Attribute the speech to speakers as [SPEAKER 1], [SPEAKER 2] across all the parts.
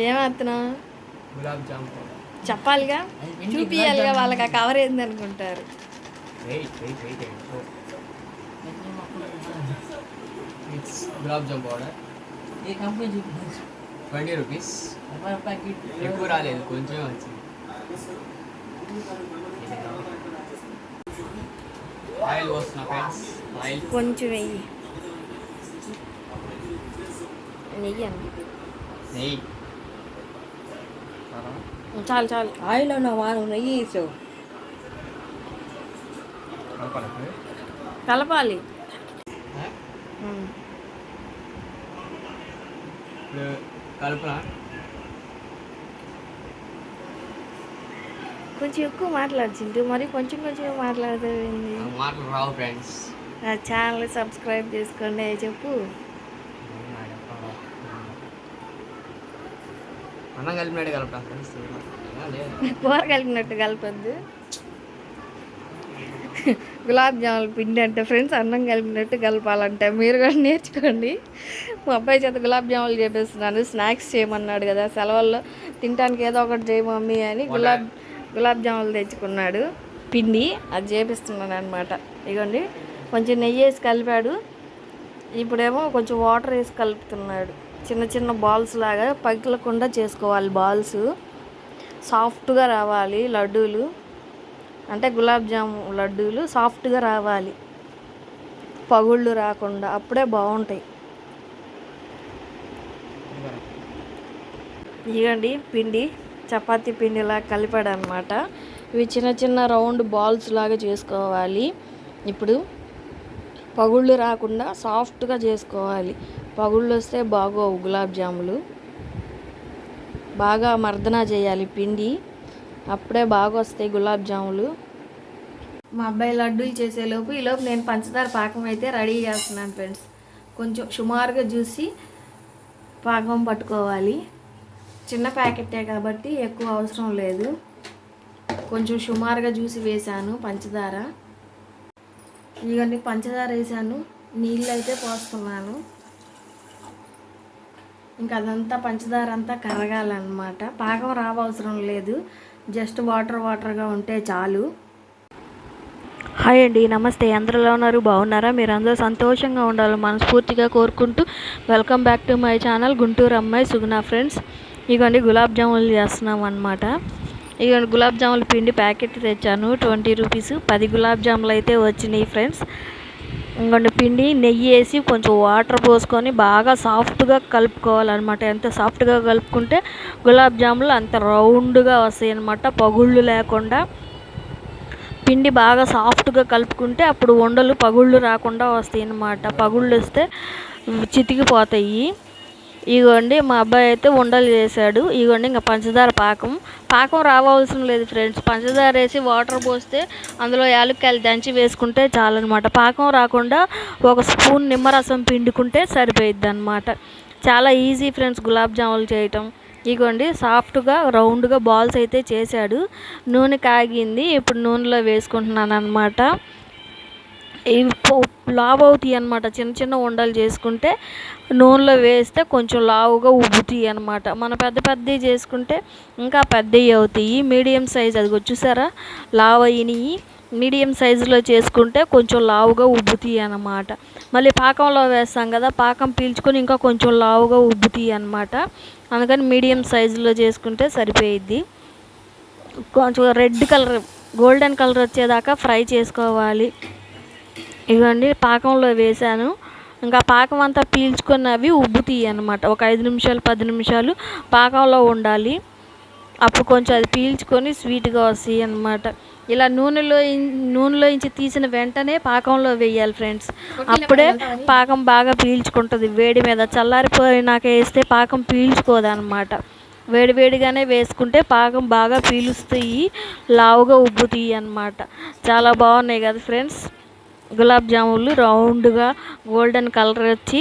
[SPEAKER 1] ఏమవుతున్నావు?
[SPEAKER 2] గులాబ్ జామ్
[SPEAKER 1] చెప్పాలిగా, చూపియాలిగా, వాళ్ళకి ఆ కవర్ ఏంది అనుకుంటారు.
[SPEAKER 2] గులాబ్ జామ్ పౌడర్
[SPEAKER 3] ఏ కంపెనీ
[SPEAKER 2] 20 రూపీస్.
[SPEAKER 3] ప్యాకెట్
[SPEAKER 2] ఎక్కువ రాలేదు, కొంచెం వచ్చింది. Oil పోస్తున్నా friends. ఆయిల్
[SPEAKER 1] కొంచెం వెయ్యి, నెయ్యి అన్న.
[SPEAKER 2] నెయ్యి
[SPEAKER 1] చాలు చాలు.
[SPEAKER 3] ఆయిల్ నువ్వు నెయ్యి వేసావు.
[SPEAKER 1] కలపాలి.
[SPEAKER 2] ఇప్పుడు కలుపునా?
[SPEAKER 1] కొంచెం ఎక్కువ మాట్లాడుచింటు, మరి కొంచెం కొంచెం మాట్లాడతావేంది?
[SPEAKER 2] మాటలు రావు ఫ్రెండ్స్.
[SPEAKER 1] నా ఛానల్ సబ్స్క్రైబ్ చేసుకోండి. చెప్పు.
[SPEAKER 2] అన్నం కలిపినట్టు కలుపుతా ఫ్రెండ్స్.
[SPEAKER 1] కూర కలిపినట్టు కలపద్దు. గులాబ్ జామున్ పిండి అంటే ఫ్రెండ్స్ అన్నం కలిపినట్టు కలపాలంటే మీరు కూడా నేర్చుకోండి. మా అబ్బాయి చేత గులాబ్ జాములు చేపిస్తున్నాను. స్నాక్స్ చేయమన్నాడు కదా సెలవుల్లో, తినడానికి ఏదో ఒకటి చేయ మమ్మీ అని గులాబ్ జాములు తెచ్చుకున్నాడు. పిండి అది చేపిస్తున్నాను అనమాట. ఇగోండి, కొంచెం నెయ్యి వేసి కలిపాడు. ఇప్పుడేమో కొంచెం వాటర్ వేసి కలుపుతున్నాడు. చిన్న చిన్న బాల్స్ లాగా పగిలకుండా చేసుకోవాలి. బాల్స్ సాఫ్ట్గా రావాలి. లడ్డూలు అంటే గులాబ్ జాము లడ్డూలు సాఫ్ట్గా రావాలి, పగుళ్ళు రాకుండా, అప్పుడే బాగుంటాయి. ఇదిగోండి పిండి, చపాతీ పిండిలా కలిపాడు అనమాట. ఇవి చిన్న చిన్న రౌండ్ బాల్స్ లాగా చేసుకోవాలి. ఇప్పుడు పగుళ్ళు రాకుండా సాఫ్ట్గా చేసుకోవాలి. పగుళ్ళు వస్తే బాగోవు గులాబ్ జాములు. బాగా మర్దన చేయాలి పిండి, అప్పుడే బాగా వస్తాయి గులాబ్ జాములు. మా అబ్బాయి లడ్డూలు చేసేలోపు ఈలోపు నేను పంచదార పాకం అయితే రెడీ చేస్తున్నాను ఫ్రెండ్స్. కొంచెం సుమారుగా చూసి పాకం పట్టుకోవాలి. చిన్న ప్యాకెటే కాబట్టి ఎక్కువ అవసరం లేదు. కొంచెం సుమారుగా చూసి వేసాను పంచదార. ఇవన్నీ పంచదార వేసాను, నీళ్ళు అయితే పోస్తున్నాను. ఇంకా అదంతా పంచదార అంతా కరగాలన్నమాట. పాకం రావసరం లేదు, జస్ట్ వాటర్గా ఉంటే చాలు. హాయ్ అండి, నమస్తే. అందరిలో ఉన్నారు, బాగున్నారా? మీరు అందరూ సంతోషంగా ఉండాలి మనస్ఫూర్తిగా కోరుకుంటూ welcome back to my channel Guntur అమ్మాయి సుగుణ ఫ్రెండ్స్. ఇగోండి గులాబ్ జాములు చేస్తున్నాం అనమాట. ఇగోండి గులాబ్ జాములు పిండి ప్యాకెట్ తెచ్చాను, 20 రూపీస్. 10 గులాబ్ జాములు అయితే వచ్చినాయి ఫ్రెండ్స్. ఇంకొంచెం పిండి నెయ్యి వేసి కొంచెం వాటర్ పోసుకొని బాగా సాఫ్ట్గా కలుపుకోవాలన్నమాట. ఎంత సాఫ్ట్గా కలుపుకుంటే గులాబ్ జాములు అంత రౌండ్గా వస్తాయి అన్నమాట, పగుళ్ళు లేకుండా. పిండి బాగా సాఫ్ట్గా కలుపుకుంటే అప్పుడు ఉండలు పగుళ్ళు రాకుండా వస్తాయి అన్నమాట. పగుళ్ళు వస్తే చితికిపోతాయి. ఇగోండి మా అబ్బాయి అయితే ఉండలు చేశాడు. ఇగోండి ఇంకా పంచదార పాకం రావాల్సిన లేదు ఫ్రెండ్స్. పంచదార వేసి వాటర్ పోస్తే అందులో యాలక్కాయలు దంచి వేసుకుంటే చాలన్నమాట. పాకం రాకుండా ఒక స్పూన్ నిమ్మరసం పిండుకుంటే సరిపోయిద్ది అనమాట. చాలా ఈజీ ఫ్రెండ్స్ గులాబ్ జాములు చేయటం. ఇగోండి సాఫ్ట్గా రౌండ్గా బాల్స్ అయితే చేశాడు. నూనె కాగింది, ఇప్పుడు నూనెలో వేసుకుంటున్నాను అనమాట. ఇవి లావు అవుతాయి అనమాట. చిన్న చిన్న ఉండలు చేసుకుంటే నూనెలో వేస్తే కొంచెం లావుగా ఉబ్బుతాయి అనమాట. మన పెద్దవి చేసుకుంటే ఇంకా పెద్దవి అవుతాయి. మీడియం సైజ్ అది వచ్చేసారా లావు అయినవి. మీడియం సైజులో చేసుకుంటే కొంచెం లావుగా ఉబ్బుతాయి అన్నమాట. మళ్ళీ పాకంలో వేస్తాం కదా, పాకం పీల్చుకొని ఇంకా కొంచెం లావుగా ఉబ్బుతాయి అన్నమాట. అందుకని మీడియం సైజులో చేసుకుంటే సరిపోయిద్ది. కొంచెం రెడ్ కలర్ గోల్డెన్ కలర్ వచ్చేదాకా ఫ్రై చేసుకోవాలి. ఇవన్నీ పాకంలో వేసాను. ఇంకా పాకం అంతా పీల్చుకున్నవి ఉబ్బుతాయి అన్నమాట. ఒక 5 నిమిషాలు 10 నిమిషాలు పాకంలో ఉండాలి. అప్పుడు కొంచెం అది పీల్చుకొని స్వీట్గా వస్తాయి అన్నమాట. ఇలా నూనెలో తీసిన వెంటనే పాకంలో వేయాలి ఫ్రెండ్స్. అప్పుడే పాకం బాగా పీల్చుకుంటుంది. వేడి మీద చల్లారిపోయినాక వేస్తే పాకం పీల్చుకోదన్నమాట. వేడిగానే వేసుకుంటే పాకం బాగా పీలుస్తాయి, లావుగా ఉబ్బుతాయి అన్నమాట. చాలా బాగున్నాయి కదా ఫ్రెండ్స్ గులాబ్ జాములు. రౌండ్గా గోల్డెన్ కలర్ వచ్చి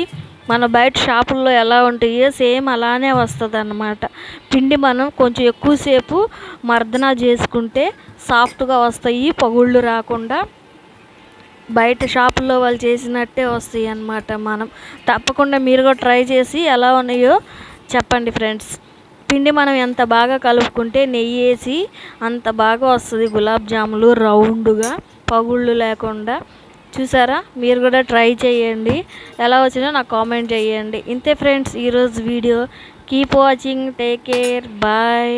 [SPEAKER 1] మన బయట షాపుల్లో ఎలా ఉంటాయో సేమ్ అలానే వస్తుంది అన్నమాట. పిండి మనం కొంచెం ఎక్కువసేపు మర్దన చేసుకుంటే సాఫ్ట్గా వస్తాయి, పగుళ్ళు రాకుండా. బయట షాపుల్లో వాళ్ళు చేసినట్టే వస్తాయి అన్నమాట. మనం తప్పకుండా మీరు కూడా ట్రై చేసి ఎలా ఉన్నాయో చెప్పండి ఫ్రెండ్స్. పిండి మనం ఎంత బాగా కలుపుకుంటే నెయ్యి వేసి అంత బాగా వస్తుంది గులాబ్ జాములు రౌండ్గా పగుళ్ళు లేకుండా. చూసారా, మీరు కూడా ట్రై చేయండి, ఎలా వచ్చినా నాకు కామెంట్ చేయండి. ఇంతే ఫ్రెండ్స్ ఈరోజు video. Keep watching, take care, bye.